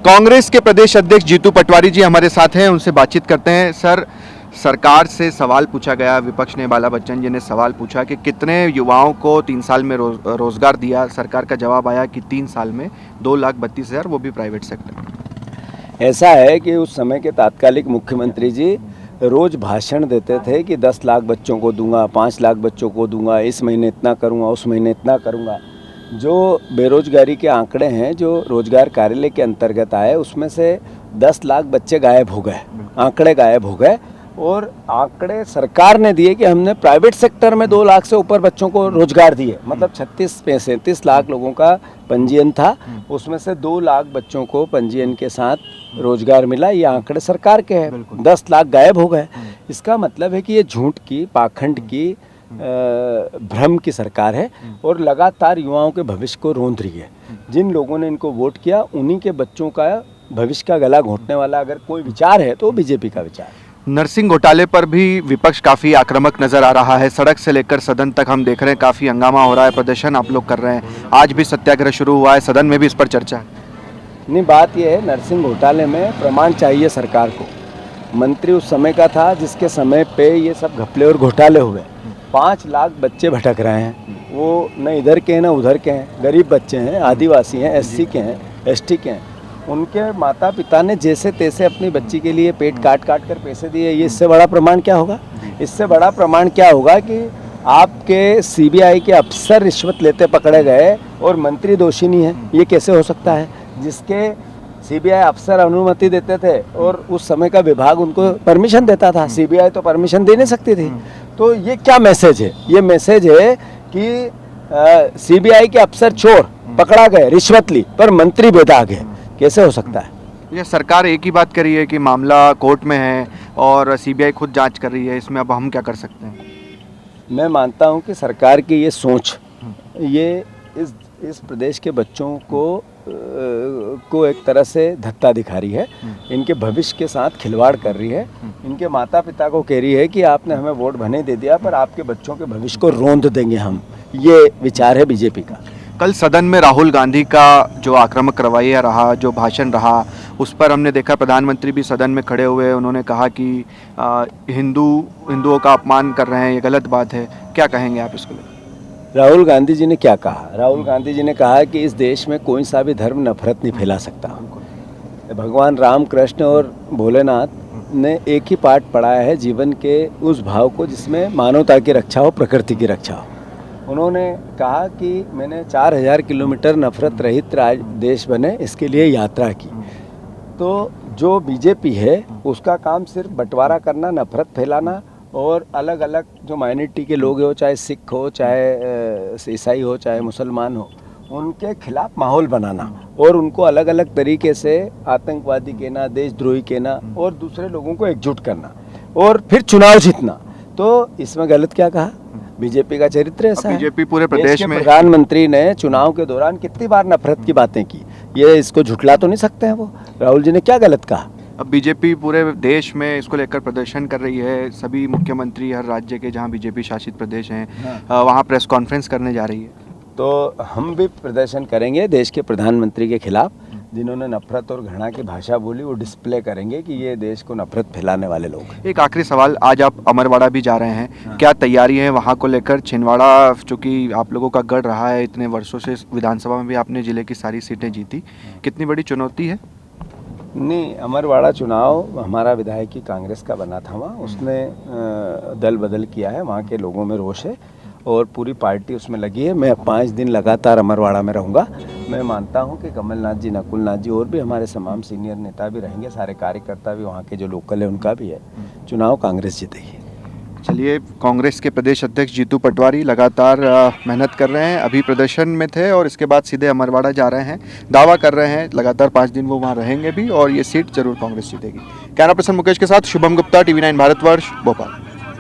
कांग्रेस के प्रदेश अध्यक्ष जीतू पटवारी जी हमारे साथ हैं, उनसे बातचीत करते हैं। सर, सरकार से सवाल पूछा गया, विपक्ष ने, बाला बच्चन जी ने सवाल पूछा कि कितने युवाओं को 3 साल में रोजगार दिया। सरकार का जवाब आया कि 3 साल में 2,32,000, वो भी प्राइवेट सेक्टर में। ऐसा है कि उस समय के तात्कालिक मुख्यमंत्री जी रोज भाषण देते थे कि 10 लाख बच्चों को दूंगा, 5 लाख बच्चों को दूंगा, इस महीने इतना करूंगा, उस महीने इतना करूंगा। जो बेरोजगारी के आंकड़े हैं जो रोजगार कार्यालय के अंतर्गत आए, उसमें से 10 लाख बच्चे गायब हो गए, आंकड़े गायब हो गए। और आंकड़े सरकार ने दिए कि हमने प्राइवेट सेक्टर में 2 लाख से ऊपर बच्चों को रोजगार दिए, मतलब 36 लाख लोगों का पंजीयन था, उसमें से 2 लाख बच्चों को पंजीयन के साथ रोजगार मिला। ये आंकड़े सरकार के हैं। 10 लाख गायब हो गए। इसका मतलब है कि ये झूठ की, पाखंड की, भ्रम की सरकार है और लगातार युवाओं के भविष्य को रौंद रही है। जिन लोगों ने इनको वोट किया, उन्हीं के बच्चों का भविष्य का गला घोंटने वाला अगर कोई विचार है तो बीजेपी का विचार है। नरसिंह घोटाले पर भी विपक्ष काफ़ी आक्रामक नज़र आ रहा है। सड़क से लेकर सदन तक हम देख रहे हैं, काफ़ी हंगामा हो रहा है, प्रदर्शन आप लोग कर रहे हैं। आज भी सत्याग्रह शुरू हुआ है, सदन में भी इस पर चर्चा है। नहीं, बात यह है, नरसिंह घोटाले में प्रमाण चाहिए सरकार को। मंत्री उस समय का था जिसके समय पे ये सब घपले और घोटाले हुए। 5 लाख बच्चे भटक रहे हैं, वो न इधर के हैं न उधर के हैं, गरीब बच्चे हैं, आदिवासी हैं, एससी के हैं, एसटी के हैं। उनके माता पिता ने जैसे तैसे अपनी बच्ची के लिए पेट काट काट कर पैसे दिए। ये इससे बड़ा प्रमाण क्या होगा? इससे बड़ा प्रमाण क्या होगा कि आपके सीबीआई के अफसर रिश्वत लेते पकड़े गए और मंत्री दोषी नहीं है। ये कैसे हो सकता है? जिसके सीबीआई अफसर अनुमति देते थे और उस समय का विभाग उनको परमिशन देता था, सीबीआई तो परमिशन दे नहीं सकती थी। तो ये क्या मैसेज है? ये मैसेज है कि सीबीआई के अफसर चोर पकड़ा गए, रिश्वत ली, पर मंत्री बेदाग है। कैसे हो सकता है? ये सरकार एक ही बात कर रही है कि मामला कोर्ट में है और सीबीआई खुद जांच कर रही है, इसमें अब हम क्या कर सकते हैं? मैं मानता हूं कि सरकार की ये सोच, ये इस प्रदेश के बच्चों को एक तरह से धत्ता दिखा रही है, इनके भविष्य के साथ खिलवाड़ कर रही है। इनके माता पिता को कह रही है कि आपने हमें वोट भले दे दिया, पर आपके बच्चों के भविष्य को रौंद देंगे हम। ये विचार है बीजेपी का। कल सदन में राहुल गांधी का जो आक्रामक रवैया रहा, जो भाषण रहा, उस पर हमने देखा प्रधानमंत्री भी सदन में खड़े हुए, उन्होंने कहा कि हिंदुओं का अपमान कर रहे हैं, ये गलत बात है। क्या कहेंगे आप इसको लेकर? राहुल गांधी जी ने क्या कहा? राहुल गांधी जी ने कहा कि इस देश में कोई सा भी धर्म नफरत नहीं फैला सकता। भगवान राम, कृष्ण और भोलेनाथ ने एक ही पाठ पढ़ाया है जीवन के उस भाव को जिसमें मानवता की रक्षा हो, प्रकृति की रक्षा हो। उन्होंने कहा कि मैंने 4000 किलोमीटर नफरत रहित देश बने, इसके लिए यात्रा की। तो जो बीजेपी है उसका काम सिर्फ बंटवारा करना, नफरत फैलाना और अलग अलग जो माइनॉरिटी के लोग हो, चाहे सिख हो, चाहे ईसाई हो, चाहे मुसलमान हो, उनके खिलाफ माहौल बनाना और उनको अलग अलग तरीके से आतंकवादी कहना, देशद्रोही कहना और दूसरे लोगों को एकजुट करना और फिर चुनाव जीतना। तो इसमें गलत क्या कहा? बीजेपी का चरित्र ऐसा है। बीजेपी पूरे प्रदेश में, प्रधानमंत्री ने चुनाव के दौरान कितनी बार नफरत की बातें की, ये इसको झुठला तो नहीं सकते हैं वो। राहुल जी ने क्या गलत कहा? अब बीजेपी पूरे देश में इसको लेकर प्रदर्शन कर रही है। सभी मुख्यमंत्री हर राज्य के जहां बीजेपी शासित प्रदेश हैं, वहां प्रेस कॉन्फ्रेंस करने जा रही है। तो हम भी प्रदर्शन करेंगे देश के प्रधानमंत्री के खिलाफ। जिन्होंने नफरत और घृणा की भाषा बोली, वो डिस्प्ले करेंगे कि ये देश को नफरत फैलाने वाले लोग। एक आखिरी सवाल, आज आप अमरवाड़ा भी जा रहे हैं, क्या तैयारी है वहां को लेकर? छिंदवाड़ा चूँकि आप लोगों का गढ़ रहा है, इतने वर्षों से विधानसभा में भी आपने जिले की सारी सीटें जीती, कितनी बड़ी चुनौती है? नहीं, अमरवाड़ा चुनाव हमारा विधायक की कांग्रेस का बना था, वहाँ उसने दल बदल किया है, वहाँ के लोगों में रोष है और पूरी पार्टी उसमें लगी है। मैं 5 दिन लगातार अमरवाड़ा में रहूँगा। मैं मानता हूँ कि कमलनाथ जी, नकुलनाथ जी और भी हमारे तमाम सीनियर नेता भी रहेंगे, सारे कार्यकर्ता भी, वहाँ के जो लोकल है उनका भी है। चुनाव कांग्रेस जीतेगी। चलिए, कांग्रेस के प्रदेश अध्यक्ष जीतू पटवारी लगातार मेहनत कर रहे हैं, अभी प्रदर्शन में थे और इसके बाद सीधे अमरवाड़ा जा रहे हैं। दावा कर रहे हैं लगातार 5 दिन वो वहाँ रहेंगे भी और ये सीट जरूर कांग्रेस जीतेगी। कैमरा पर्सन मुकेश के साथ शुभम गुप्ता, TV9 भारतवर्ष, भोपाल।